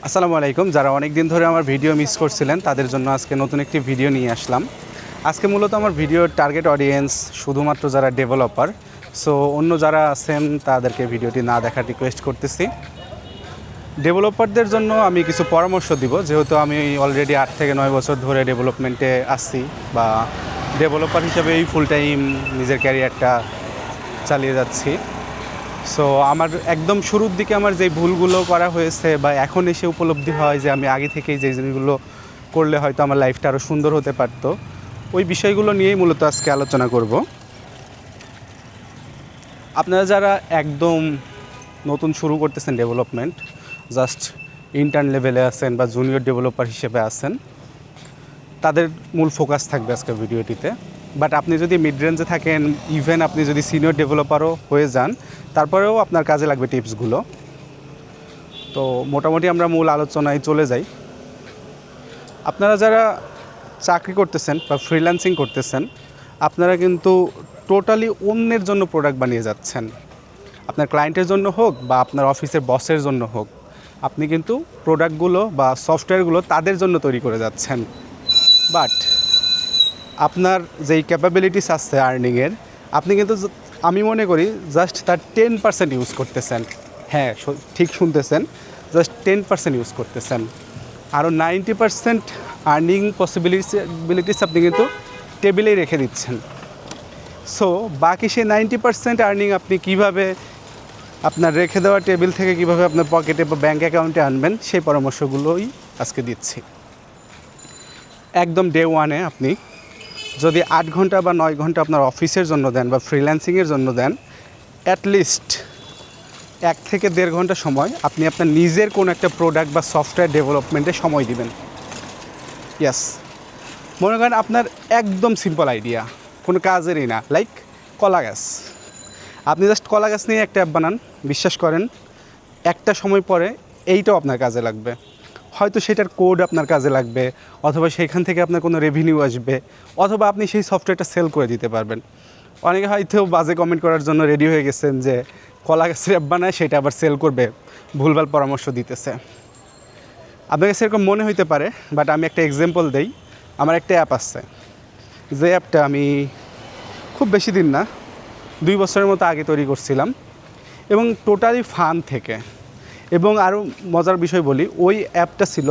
আসসালামু আলাইকুম। যারা অনেক দিন ধরে আমার ভিডিও মিস করছিলেন তাদের জন্য আজকে নতুন একটি ভিডিও নিয়ে আসলাম। আজকে মূলত আমার ভিডিওর টার্গেট অডিয়েন্স শুধুমাত্র যারা ডেভেলপার, সো অন্য যারা আছেন তাদেরকে ভিডিওটি না দেখার রিকোয়েস্ট করতেছি। ডেভেলপারদের জন্য আমি কিছু পরামর্শ দিব, যেহেতু আমি অলরেডি 8 থেকে 9 বছর ধরে ডেভেলপমেন্টে আসছি বা ডেভেলপার হিসেবেই ফুল টাইম নিজের ক্যারিয়ারটা চালিয়ে যাচ্ছি। সো আমার একদম শুরুর দিকে আমার যে ভুলগুলো করা হয়েছে বা এখন এসে উপলব্ধি হয় যে আমি আগে থেকেই যে জিনিসগুলো করলে হয়তো আমার লাইফটা আরও সুন্দর হতে পারতো, ওই বিষয়গুলো নিয়েই মূলত আজকে আলোচনা করব। আপনারা যারা একদম নতুন শুরু করতেছেন ডেভেলপমেন্ট, জাস্ট ইন্টার্ন লেভেলে আছেন বা জুনিয়র ডেভেলপার হিসেবে আছেন, তাদের মূল ফোকাস থাকবে আজকের ভিডিওটিতে। বাট আপনি যদি মিড রেঞ্জে থাকেন, ইভেন আপনি যদি সিনিয়র ডেভেলপারও হয়ে যান, তারপরেও আপনার কাজে লাগবে টিপসগুলো। তো মোটামুটি আমরা মূল আলোচনায় চলে যাই। আপনারা যারা চাকরি করতেছেন বা ফ্রিল্যান্সিং করতেছেন, আপনারা কিন্তু টোটালি অন্যের জন্য প্রোডাক্ট বানিয়ে যাচ্ছেন। আপনার ক্লায়েন্টের জন্য হোক বা আপনার অফিসের বসের জন্য হোক, আপনি কিন্তু প্রোডাক্টগুলো বা সফটওয়্যারগুলো তাদের জন্য তৈরি করে যাচ্ছেন। বাট আপনার যেই ক্যাপাবিলিটিস আছে আর্নিংয়ের, আপনি কিন্তু আমি মনে করি জাস্ট তার 10% ইউজ করতেছেন। হ্যাঁ, ঠিক শুনতেছেন, জাস্ট 10% ইউজ করতেছেন। আরও 90% আর্নিং পসিবিলিটিস আপনি কিন্তু টেবিলেই রেখে দিচ্ছেন। সো বাকি সেই 90% আর্নিং আপনি কীভাবে আপনার রেখে দেওয়া টেবিল থেকে কীভাবে আপনার পকেটে বা ব্যাঙ্ক অ্যাকাউন্টে আনবেন, সেই পরামর্শগুলোই আজকে দিচ্ছি। একদম ডে ওয়ানে আপনি যদি 8 ঘন্টা বা 9 ঘন্টা আপনার অফিসের জন্য দেন বা ফ্রিল্যান্সিংয়ের জন্য দেন, অ্যাটলিস্ট 1 থেকে 1.5 ঘন্টা সময় আপনি আপনার নিজের কোনো একটা প্রোডাক্ট বা সফটওয়্যার ডেভেলপমেন্টে সময় দিবেন। ইয়াস, মনে করেন আপনার একদম সিম্পল আইডিয়া, কোনো কাজেরই না, লাইক কলা গাছ। আপনি জাস্ট কলা গাছ নিয়ে একটা অ্যাপ বানান, বিশ্বাস করেন একটা সময় পরে এইটাও আপনার কাজে লাগবে। হয়তো সেটার কোড আপনার কাজে লাগবে, অথবা সেইখান থেকে আপনার কোনো রেভিনিউ আসবে, অথবা আপনি সেই সফটওয়্যারটা সেল করে দিতে পারবেন। অনেকে হয়তো বাজে কমেন্ট করার জন্য রেডি হয়ে গেছেন যে কলা গাছের অ্যাপ বানায় সেটা আবার সেল করবে, ভুলভাল পরামর্শ দিতেছে। আপনার কাছে এরকম মনে হইতে পারে, বাট আমি একটা এক্সাম্পল দেই। আমার একটা অ্যাপ আছে, যে অ্যাপটা আমি খুব বেশি দিন না, 2 বছরের মতো আগে তৈরি করছিলাম, এবং টোটালি ফান থেকে। এবং আরও মজার বিষয় বলি, ওই অ্যাপটা ছিল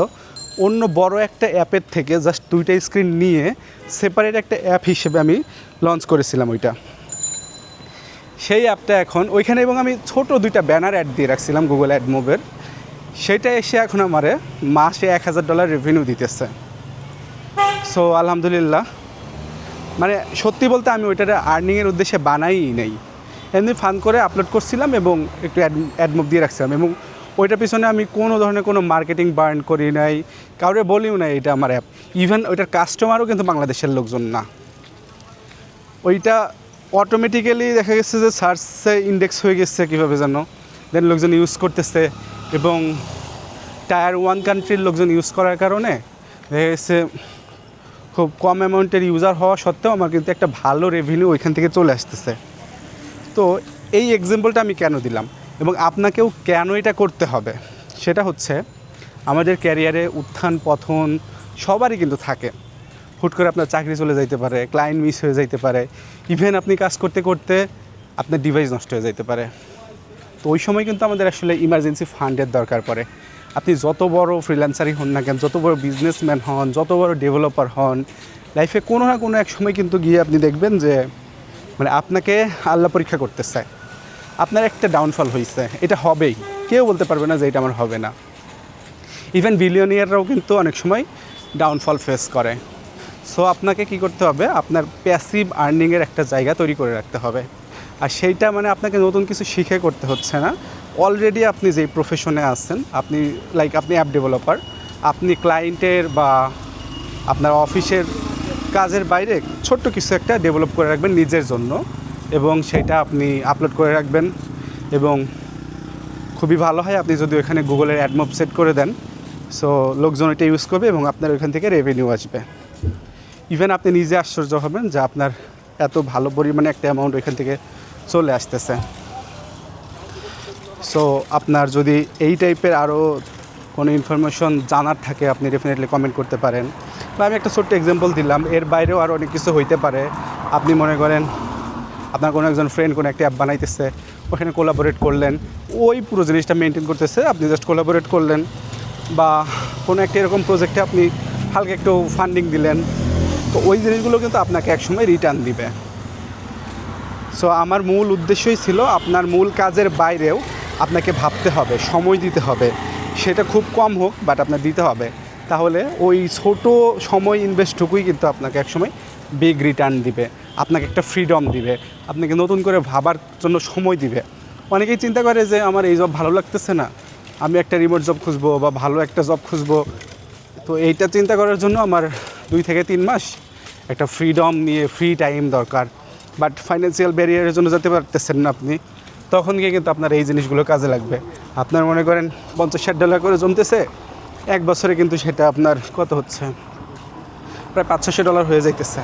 অন্য বড় একটা অ্যাপের থেকে জাস্ট 2টা স্ক্রিন নিয়ে সেপারেট একটা অ্যাপ হিসেবে আমি লঞ্চ করেছিলাম ওইটা। সেই অ্যাপটা এখন ওইখানে, এবং আমি ছোট 2টা ব্যানার অ্যাড দিয়ে রাখছিলাম গুগল অ্যাড মুভের, সেটা এসে এখন আমারে মাসে $1000 রেভিনিউ দিতেছে। সো আলহামদুলিল্লাহ, মানে সত্যি বলতে আমি ওইটার আর্নিংয়ের উদ্দেশ্যে বানাই নেই, এমনি ফান করে আপলোড করছিলাম এবং একটু অ্যাড মুভ দিয়ে রাখছিলাম। এবং ওইটার পিছনে আমি কোনো ধরনের কোনো মার্কেটিং বার্ন করি নাই, কাউরে বলিও নাই এটা আমার অ্যাপ। ইভেন ওইটার কাস্টমারও কিন্তু বাংলাদেশের লোকজন না। ওইটা অটোমেটিক্যালি দেখা গেছে যে সার্চে ইন্ডেক্স হয়ে গেছে কীভাবে যেন, দেন লোকজন ইউজ করতেছে, এবং টায়ার 1 কান্ট্রির লোকজন ইউজ করার কারণে দেখা গেছে খুব কম অ্যামাউন্টের ইউজার হওয়া সত্ত্বেও আমার কিন্তু একটা ভালো রেভিনিউ ওইখান থেকে চলে আসতেছে। তো এই এক্সাম্পলটা আমি কেন দিলাম এবং আপনাকেও কেন এটা করতে হবে, সেটা হচ্ছে আমাদের ক্যারিয়ারে উত্থান পতন সবারই কিন্তু থাকে। হুট করে আপনার চাকরি চলে যাইতে পারে, ক্লায়েন্ট মিস হয়ে যাইতে পারে, ইভেন আপনি কাজ করতে করতে আপনার ডিভাইস নষ্ট হয়ে যাইতে পারে। তো ওই সময় কিন্তু আমাদের আসলে ইমার্জেন্সি ফান্ডের দরকার পড়ে। আপনি যত বড় ফ্রিল্যান্সারই হন না কেন, যত বড় বিজনেসম্যান হন, যত বড় ডেভেলপার হন, লাইফে কোনো না কোনো এক সময় কিন্তু গিয়ে আপনি দেখবেন যে মানে আপনাকে আল্লাহ পরীক্ষা করতেছে, আপনার একটা ডাউনফল হয়েছে, এটা হবেই, কেউ বলতে পারবে না যে এটা আমার হবে না। ইভেন বিলিয়নিয়াররাও কিন্তু অনেক সময় ডাউনফল ফেস করে। সো আপনাকে কি করতে হবে, আপনার প্যাসিভ আর্নিংয়ের একটা জায়গা তৈরি করে রাখতে হবে। আর সেইটা মানে আপনাকে নতুন কিছু শিখে করতে হচ্ছে না, অলরেডি আপনি যেই প্রফেশনে আছেন, আপনি আপনি অ্যাপ ডেভেলপার, আপনি ক্লায়েন্টের বা আপনার অফিসের কাজের বাইরে ছোট্ট কিছু একটা ডেভেলপ করে রাখবেন নিজের জন্য, এবং সেটা আপনি আপলোড করে রাখবেন। এবং খুবই ভালো হয় আপনি যদি ওইখানে গুগলের অ্যাডমোভ সেট করে দেন, সো লোকজন এটা ইউজ করবে এবং আপনার ওইখান থেকে রেভিনিউ আসবে। ইভেন আপনি নিজে আশ্চর্য হবেন যে আপনার এত ভালো পরিমাণে একটা অ্যামাউন্ট ওইখান থেকে চলে আসতেছে। সো আপনার যদি এই টাইপের আরও কোনো ইনফরমেশন জানার থাকে আপনি ডেফিনেটলি কমেন্ট করতে পারেন। বা আমি একটা ছোট্ট এক্সাম্পল দিলাম, এর বাইরেও আরও অনেক কিছু হইতে পারে। আপনি মনে করেন আপনার কোনো একজন ফ্রেন্ড কোনো একটা অ্যাপ বানাইতেছে, ওখানে কোলাবোরেট করলেন, ওই পুরো জিনিসটা মেনটেন করতেছে, আপনি জাস্ট কোলাবোরেট করলেন। বা কোনো একটা এরকম প্রজেক্টে আপনি হালকা একটু ফান্ডিং দিলেন, তো ওই জিনিসগুলো কিন্তু আপনাকে একসময় রিটার্ন দিবে। সো আমার মূল উদ্দেশ্যই ছিল আপনার মূল কাজের বাইরেও আপনাকে ভাবতে হবে, সময় দিতে হবে, সেটা খুব কম হোক বাট আপনার দিতে হবে। তাহলে ওই ছোট সময় ইনভেস্টটুকুই কিন্তু আপনাকে একসময় বিগ রিটার্ন দিবে, আপনাকে একটা ফ্রিডম দিবে, আপনাকে নতুন করে ভাবার জন্য সময় দিবে। অনেকেই চিন্তা করে যে আমার এই জব ভালো লাগতেছে না, আমি একটা রিমোট জব খুঁজবো বা ভালো একটা জব খুঁজবো। তো এইটা চিন্তা করার জন্য আমার 2 থেকে 3 মাস একটা ফ্রিডম নিয়ে ফ্রি টাইম দরকার। বাট ফাইন্যান্সিয়াল ব্যারিয়ারের জন্য যেতে পারতেছেন না আপনি, তখন গিয়ে কিন্তু আপনার এই জিনিসগুলো কাজে লাগবে। আপনার মনে করেন $50-60 করে জমতেছে, 1 বছরে কিন্তু সেটা আপনার কত হচ্ছে, প্রায় $500-600 হয়ে যাইতেছে।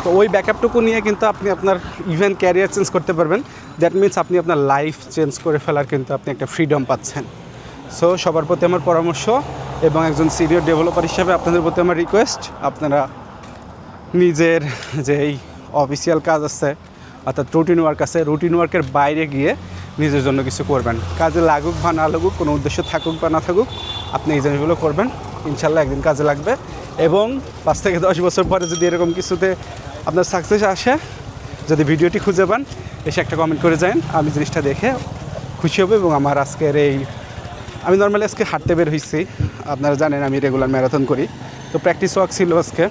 তো ওই ব্যাকআপটুকু নিয়ে কিন্তু আপনি আপনার ইভেন ক্যারিয়ার চেঞ্জ করতে পারবেন। দ্যাট মিনস আপনি আপনার লাইফ চেঞ্জ করে ফেলার কিন্তু আপনি একটা ফ্রিডম পাচ্ছেন। সো সবার প্রতি আমার পরামর্শ এবং একজন সিনিয়র ডেভেলপার হিসেবে আপনাদের প্রতি আমার রিকোয়েস্ট, আপনারা নিজের যেই অফিসিয়াল কাজ আছে অর্থাৎ রুটিন ওয়ার্ক আছে, রুটিন ওয়ার্কের বাইরে গিয়ে নিজের জন্য কিছু করবেন। কাজে লাগুক বা না লাগুক, কোনো উদ্দেশ্য থাকুক বা না থাকুক, আপনি এই জিনিসগুলো করবেন, ইনশাল্লাহ একদিন কাজে লাগবে। এবং 5 থেকে 10 বছর পরে যদি এরকম কিছুতে আপনার সাকসেস আসে, যদি ভিডিওটি খুঁজে পান, এসে একটা কমেন্ট করে যান, আমি জিনিসটা দেখে খুশি হব। এবং আমার আজকের আমি নর্মালি আজকে হাঁটতে বের হয়েছি, আপনারা জানেন আমি রেগুলার ম্যারাথন করি, তো প্র্যাকটিস ওয়ার্ক ছিল আজকে।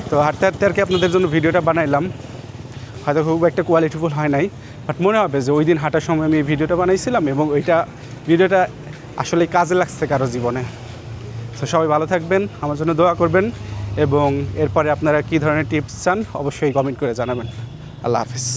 তো হাঁটতে হাঁটতে আর কি আপনাদের জন্য ভিডিওটা বানাইলাম। হয়তো খুব একটা কোয়ালিটিফুল হয় নাই, বাট মনে হবে যে ওই দিন হাঁটার সময় আমি এই ভিডিওটা বানাইছিলাম এবং ভিডিওটা আসলে কাজে লাগছে কারো জীবনে। তো সবাই ভালো থাকবেন, আমার জন্য দোয়া করবেন, এবং এরপরে আপনারা কী ধরনের টিপস চান অবশ্যই কমেন্ট করে জানাবেন। আল্লাহ হাফিজ।